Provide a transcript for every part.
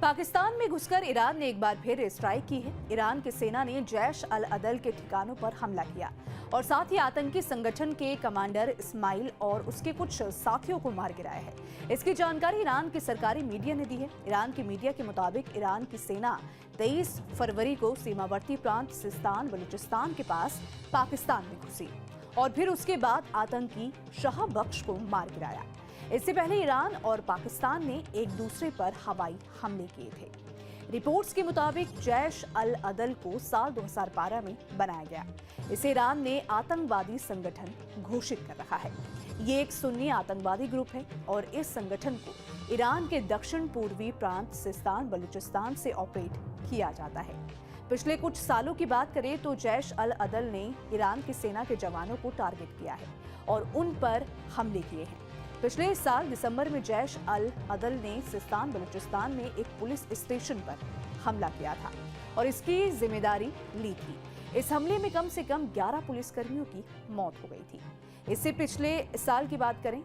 पाकिस्तान में घुसकर ईरान ने एक बार फिर स्ट्राइक की है। ईरान की सेना ने जैश अल अदल के ठिकानों पर हमला किया और साथ ही आतंकी संगठन के कमांडर इस्माइल और उसके कुछ साथियों को मार गिराया है। इसकी जानकारी ईरान की सरकारी मीडिया ने दी है। ईरान की मीडिया के मुताबिक ईरान की सेना 23 फरवरी को सीमावर्ती प्रांत सिस्तान बलूचिस्तान के पास पाकिस्तान में घुसी और फिर उसके बाद आतंकी शाह बख्श को मार गिराया। इससे पहले ईरान और पाकिस्तान ने एक दूसरे पर हवाई हमले किए थे। रिपोर्ट्स के मुताबिक जैश अल अदल को साल 2012 में बनाया गया। इसे ईरान ने आतंकवादी संगठन घोषित कर रखा है। ये एक सुन्नी आतंकवादी ग्रुप है और इस संगठन को ईरान के दक्षिण पूर्वी प्रांत सिस्तान बलूचिस्तान से ऑपरेट किया जाता है। पिछले कुछ सालों की बात करें तो जैश अल अदल ने ईरान की सेना के जवानों को टारगेट किया है और उन पर हमले किए हैं। पिछले साल दिसंबर में जैश अल अदल ने सिस्तान बलूचिस्तान में एक पुलिस स्टेशन पर हमला किया था और इसकी जिम्मेदारी ली थी। इस हमले में कम से कम 11 पुलिसकर्मियों की मौत हो गई थी। इससे पिछले साल की बात करें,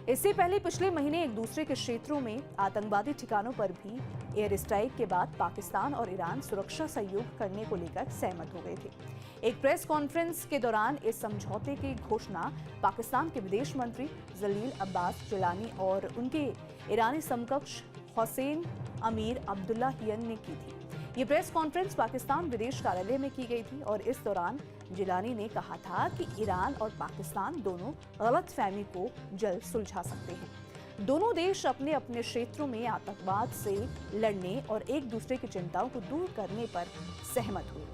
इससे पहले पिछले महीने एक दूसरे के क्षेत्रों में आतंकवादी ठिकानों पर भी एयर स्ट्राइक के बाद पाकिस्तान और ईरान सुरक्षा सहयोग करने को लेकर सहमत हो गए थे। एक प्रेस कॉन्फ्रेंस के दौरान इस समझौते की घोषणा पाकिस्तान के विदेश मंत्री जलील अब्बास जिलानी और उनके ईरानी समकक्ष हुसैन अमीर अब्दुल्लाहियन ने की थी। ये प्रेस कॉन्फ्रेंस पाकिस्तान विदेश कार्यालय में की गई थी और इस दौरान जिलानी ने कहा था कि ईरान और पाकिस्तान दोनों गलतफहमी को जल्द सुलझा सकते हैं। दोनों देश अपने अपने क्षेत्रों में आतंकवाद से लड़ने और एक दूसरे की चिंताओं को दूर करने पर सहमत हुए।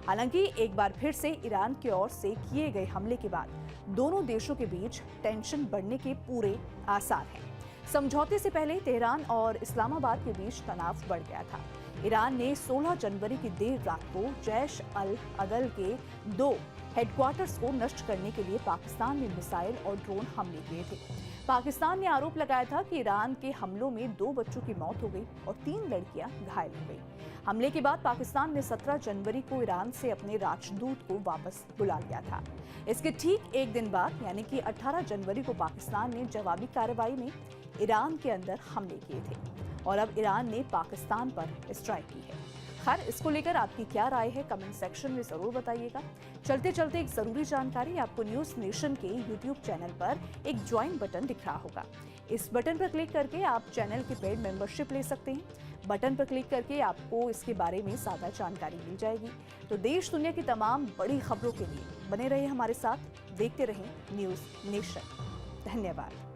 हालांकि एक बार फिर से ईरान की ओर से किए गए हमले के बाद दोनों देशों के बीच टेंशन बढ़ने के पूरे आसार हैं। समझौते से पहले तेहरान और इस्लामाबाद के बीच तनाव बढ़ गया था। ईरान ने 16 जनवरी की देर रात को जैश अल अदल के 2 हेडक्वार्टर्स को नष्ट करने के लिए पाकिस्तान में मिसाइल और ड्रोन हमले किए थे। पाकिस्तान ने आरोप लगाया था कि ईरान के हमलों में 2 बच्चों की मौत हो गई और 3 लड़कियां घायल हो गई। हमले के बाद पाकिस्तान ने 17 जनवरी को ईरान से अपने राजदूत को वापस बुला लिया था। इसके ठीक एक दिन बाद यानी कि 18 जनवरी को पाकिस्तान ने जवाबी कार्रवाई में ईरान के अंदर हमले किए थे और अब ईरान ने पाकिस्तान पर स्ट्राइक की है। खैर, इसको लेकर आपकी क्या राय है कमेंट सेक्शन में जरूर बताइएगा। चलते चलते एक जरूरी जानकारी, आपको न्यूज नेशन के यूट्यूब चैनल पर एक ज्वाइन बटन दिख रहा होगा। इस बटन पर क्लिक करके आप चैनल की पेड मेंबरशिप ले सकते हैं। बटन पर क्लिक करके आपको इसके बारे में ज्यादा जानकारी मिल जाएगी। तो देश दुनिया की तमाम बड़ी खबरों के लिए बने रहे हमारे साथ, देखते रहें न्यूज नेशन। धन्यवाद।